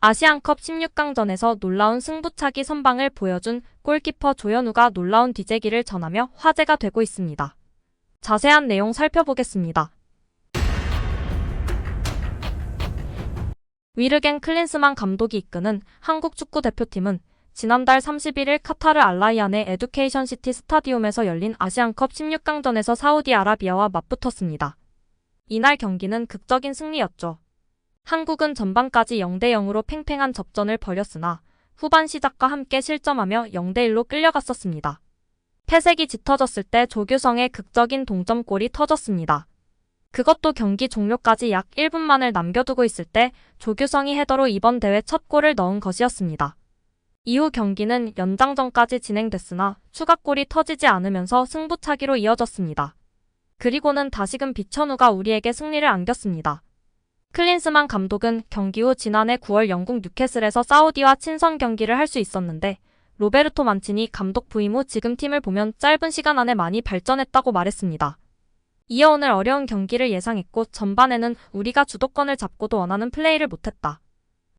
아시안컵 16강전에서 놀라운 승부차기 선방을 보여준 골키퍼 조현우가 놀라운 뒤재기를 전하며 화제가 되고 있습니다. 자세한 내용 살펴보겠습니다. 위르겐 클린스만 감독이 이끄는 한국 축구 대표팀은 지난달 31일 카타르 알라이안의 에듀케이션 시티 스타디움에서 열린 아시안컵 16강전에서 사우디아라비아와 맞붙었습니다. 이날 경기는 극적인 승리였죠. 한국은 전반까지 0대0으로 팽팽한 접전을 벌였으나 후반 시작과 함께 실점하며 0대1로 끌려갔었습니다. 패색이 짙어졌을 때 조규성의 극적인 동점골이 터졌습니다. 그것도 경기 종료까지 약 1분만을 남겨두고 있을 때 조규성이 헤더로 이번 대회 첫 골을 넣은 것이었습니다. 이후 경기는 연장전까지 진행됐으나 추가골이 터지지 않으면서 승부차기로 이어졌습니다. 그리고는 다시금 비천우가 우리에게 승리를 안겼습니다. 클린스만 감독은 경기 후 지난해 9월 영국 뉴캐슬에서 사우디와 친선 경기를 할 수 있었는데 로베르토 만치니 감독 부임 후 지금 팀을 보면 짧은 시간 안에 많이 발전했다고 말했습니다. 이어 오늘 어려운 경기를 예상했고 전반에는 우리가 주도권을 잡고도 원하는 플레이를 못했다.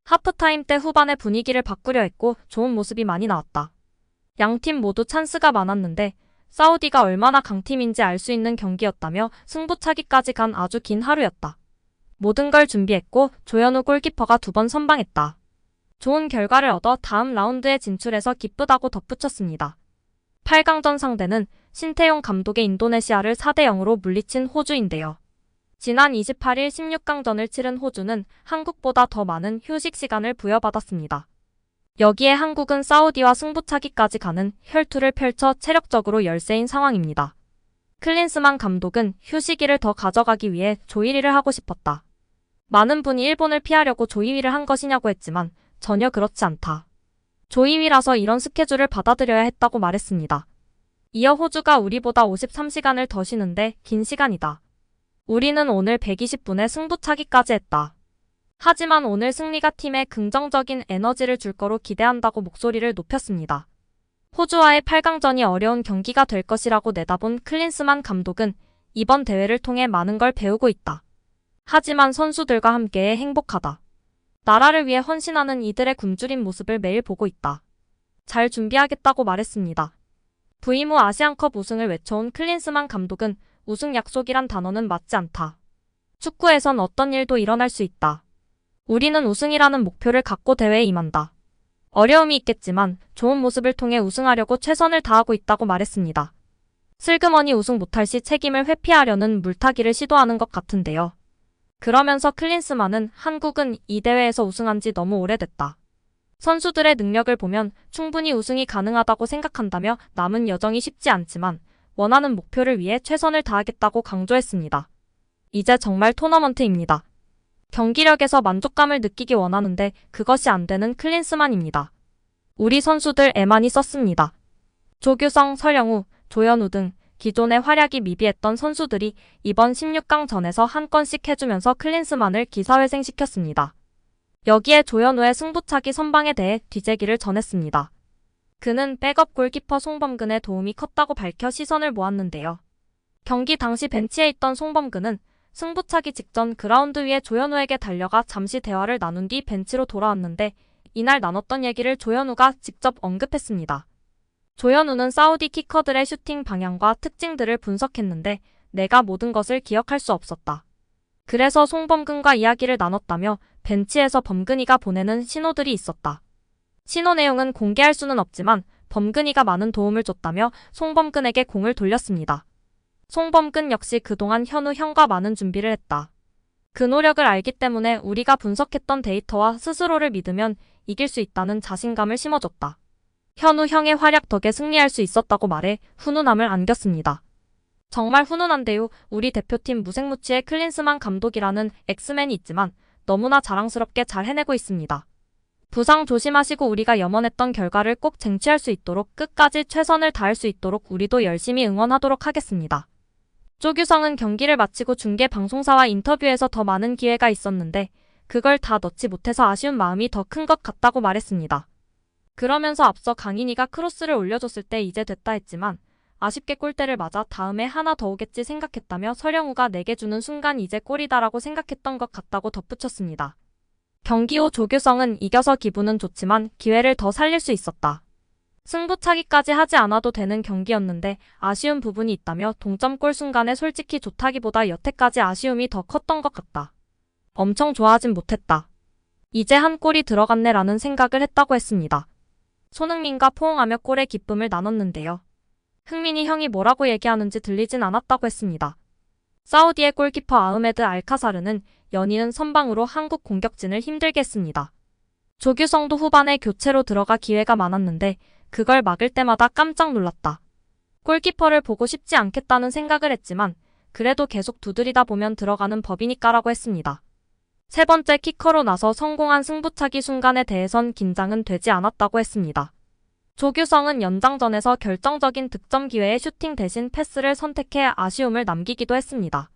하프타임 때 후반의 분위기를 바꾸려 했고 좋은 모습이 많이 나왔다. 양팀 모두 찬스가 많았는데 사우디가 얼마나 강팀인지 알 수 있는 경기였다며 승부차기까지 간 아주 긴 하루였다. 모든 걸 준비했고 조현우 골키퍼가 2번 선방했다. 좋은 결과를 얻어 다음 라운드에 진출해서 기쁘다고 덧붙였습니다. 8강전 상대는 신태용 감독의 인도네시아를 4대0으로 물리친 호주인데요. 지난 28일 16강전을 치른 호주는 한국보다 더 많은 휴식 시간을 부여받았습니다. 여기에 한국은 사우디와 승부차기까지 가는 혈투를 펼쳐 체력적으로 열세인 상황입니다. 클린스만 감독은 휴식일을 더 가져가기 위해 조일위를 하고 싶었다. 많은 분이 일본을 피하려고 조이위를 한 것이냐고 했지만 전혀 그렇지 않다. 조이위라서 이런 스케줄을 받아들여야 했다고 말했습니다. 이어 호주가 우리보다 53시간을 더 쉬는데 긴 시간이다. 우리는 오늘 120분에 승부차기까지 했다. 하지만 오늘 승리가 팀에 긍정적인 에너지를 줄 거로 기대한다고 목소리를 높였습니다. 호주와의 8강전이 어려운 경기가 될 것이라고 내다본 클린스만 감독은 이번 대회를 통해 많은 걸 배우고 있다. 하지만 선수들과 함께 행복하다. 나라를 위해 헌신하는 이들의 굶주린 모습을 매일 보고 있다. 잘 준비하겠다고 말했습니다. 부임 후 아시안컵 우승을 외쳐온 클린스만 감독은 우승 약속이란 단어는 맞지 않다. 축구에선 어떤 일도 일어날 수 있다. 우리는 우승이라는 목표를 갖고 대회에 임한다. 어려움이 있겠지만 좋은 모습을 통해 우승하려고 최선을 다하고 있다고 말했습니다. 슬그머니 우승 못할 시 책임을 회피하려는 물타기를 시도하는 것 같은데요. 그러면서 클린스만은 한국은 이 대회에서 우승한 지 너무 오래됐다. 선수들의 능력을 보면 충분히 우승이 가능하다고 생각한다며 남은 여정이 쉽지 않지만 원하는 목표를 위해 최선을 다하겠다고 강조했습니다. 이제 정말 토너먼트입니다. 경기력에서 만족감을 느끼기 원하는데 그것이 안 되는 클린스만입니다. 우리 선수들 애 많이 썼습니다. 조규성, 설영우, 조현우 등 기존의 활약이 미비했던 선수들이 이번 16강전에서 한 건씩 해주면서 클린스만을 기사회생시켰습니다. 여기에 조현우의 승부차기 선방에 대해 뒤재기를 전했습니다. 그는 백업 골키퍼 송범근의 도움이 컸다고 밝혀 시선을 모았는데요. 경기 당시 벤치에 있던 송범근은 승부차기 직전 그라운드 위에 조현우에게 달려가 잠시 대화를 나눈 뒤 벤치로 돌아왔는데 이날 나눴던 얘기를 조현우가 직접 언급했습니다. 조현우는 사우디 키커들의 슈팅 방향과 특징들을 분석했는데 내가 모든 것을 기억할 수 없었다. 그래서 송범근과 이야기를 나눴다며 벤치에서 범근이가 보내는 신호들이 있었다. 신호 내용은 공개할 수는 없지만 범근이가 많은 도움을 줬다며 송범근에게 공을 돌렸습니다. 송범근 역시 그동안 현우 형과 많은 준비를 했다. 그 노력을 알기 때문에 우리가 분석했던 데이터와 스스로를 믿으면 이길 수 있다는 자신감을 심어줬다. 현우 형의 활약 덕에 승리할 수 있었다고 말해 훈훈함을 안겼습니다. 정말 훈훈한데요. 우리 대표팀 무색무취의 클린스만 감독이라는 엑스맨이 있지만 너무나 자랑스럽게 잘 해내고 있습니다. 부상 조심하시고 우리가 염원했던 결과를 꼭 쟁취할 수 있도록 끝까지 최선을 다할 수 있도록 우리도 열심히 응원하도록 하겠습니다. 조규성은 경기를 마치고 중계 방송사와 인터뷰에서 더 많은 기회가 있었는데 그걸 다 넣지 못해서 아쉬운 마음이 더 큰 것 같다고 말했습니다. 그러면서 앞서 강인이가 크로스를 올려줬을 때 이제 됐다 했지만 아쉽게 골대를 맞아 다음에 하나 더 오겠지 생각했다며 설영우가 내게 주는 순간 이제 골이다라고 생각했던 것 같다고 덧붙였습니다. 경기 후 조규성은 이겨서 기분은 좋지만 기회를 더 살릴 수 있었다. 승부차기까지 하지 않아도 되는 경기였는데 아쉬운 부분이 있다며 동점골 순간에 솔직히 좋다기보다 여태까지 아쉬움이 더 컸던 것 같다. 엄청 좋아하진 못했다. 이제 한 골이 들어갔네 라는 생각을 했다고 했습니다. 손흥민과 포옹하며 골의 기쁨을 나눴는데요. 흥민이 형이 뭐라고 얘기하는지 들리진 않았다고 했습니다. 사우디의 골키퍼 아흐메드 알카사르는 연이은 선방으로 한국 공격진을 힘들게 했습니다. 조규성도 후반에 교체로 들어가 기회가 많았는데 그걸 막을 때마다 깜짝 놀랐다. 골키퍼를 보고 싶지 않겠다는 생각을 했지만 그래도 계속 두드리다 보면 들어가는 법이니까라고 했습니다. 세 번째 키커로 나서 성공한 승부차기 순간에 대해선 긴장은 되지 않았다고 했습니다. 조규성은 연장전에서 결정적인 득점 기회에 슈팅 대신 패스를 선택해 아쉬움을 남기기도 했습니다.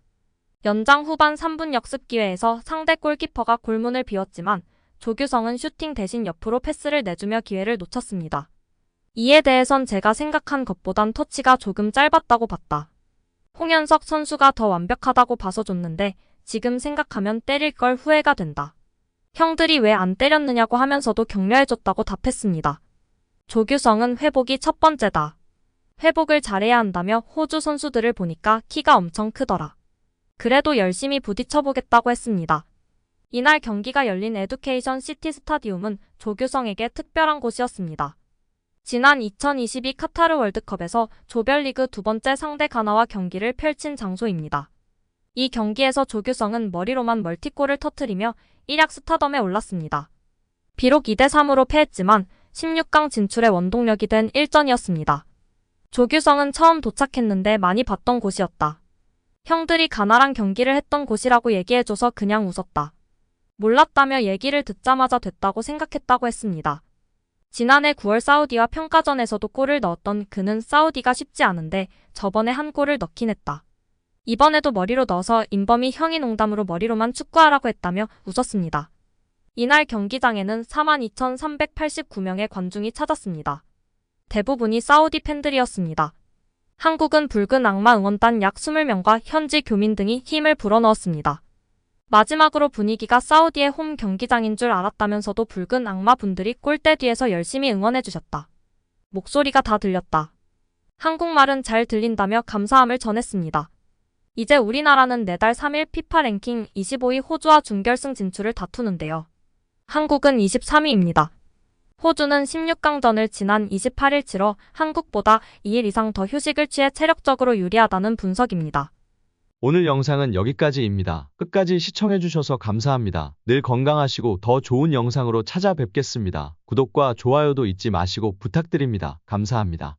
연장 후반 3분 역습 기회에서 상대 골키퍼가 골문을 비웠지만 조규성은 슈팅 대신 옆으로 패스를 내주며 기회를 놓쳤습니다. 이에 대해선 제가 생각한 것보단 터치가 조금 짧았다고 봤다. 홍현석 선수가 더 완벽하다고 봐서 줬는데 지금 생각하면 때릴 걸 후회가 된다. 형들이 왜 안 때렸느냐고 하면서도 격려해줬다고 답했습니다. 조규성은 회복이 첫 번째다. 회복을 잘해야 한다며 호주 선수들을 보니까 키가 엄청 크더라. 그래도 열심히 부딪혀보겠다고 했습니다. 이날 경기가 열린 에듀케이션 시티 스타디움은 조규성에게 특별한 곳이었습니다. 지난 2022 카타르 월드컵에서 조별리그 두 번째 상대 가나와 경기를 펼친 장소입니다. 이 경기에서 조규성은 머리로만 멀티골을 터뜨리며 일약 스타덤에 올랐습니다. 비록 2대3으로 패했지만 16강 진출의 원동력이 된 일전이었습니다. 조규성은 처음 도착했는데 많이 봤던 곳이었다. 형들이 가나랑 경기를 했던 곳이라고 얘기해줘서 그냥 웃었다. 몰랐다며 얘기를 듣자마자 됐다고 생각했다고 했습니다. 지난해 9월 사우디와 평가전에서도 골을 넣었던 그는 사우디가 쉽지 않은데 저번에 한 골을 넣긴 했다. 이번에도 머리로 넣어서 인범이 형이 농담으로 머리로만 축구하라고 했다며 웃었습니다. 이날 경기장에는 42,389명의 관중이 찾았습니다. 대부분이 사우디 팬들이었습니다. 한국은 붉은 악마 응원단 약 20명과 현지 교민 등이 힘을 불어넣었습니다. 마지막으로 분위기가 사우디의 홈 경기장인 줄 알았다면서도 붉은 악마 분들이 골대 뒤에서 열심히 응원해주셨다. 목소리가 다 들렸다. 한국말은 잘 들린다며 감사함을 전했습니다. 이제 우리나라는 내달 3일 피파 랭킹 25위 호주와 준결승 진출을 다투는데요. 한국은 23위입니다. 호주는 16강전을 지난 28일 치러 한국보다 2일 이상 더 휴식을 취해 체력적으로 유리하다는 분석입니다. 오늘 영상은 여기까지입니다. 끝까지 시청해주셔서 감사합니다. 늘 건강하시고 더 좋은 영상으로 찾아뵙겠습니다. 구독과 좋아요도 잊지 마시고 부탁드립니다. 감사합니다.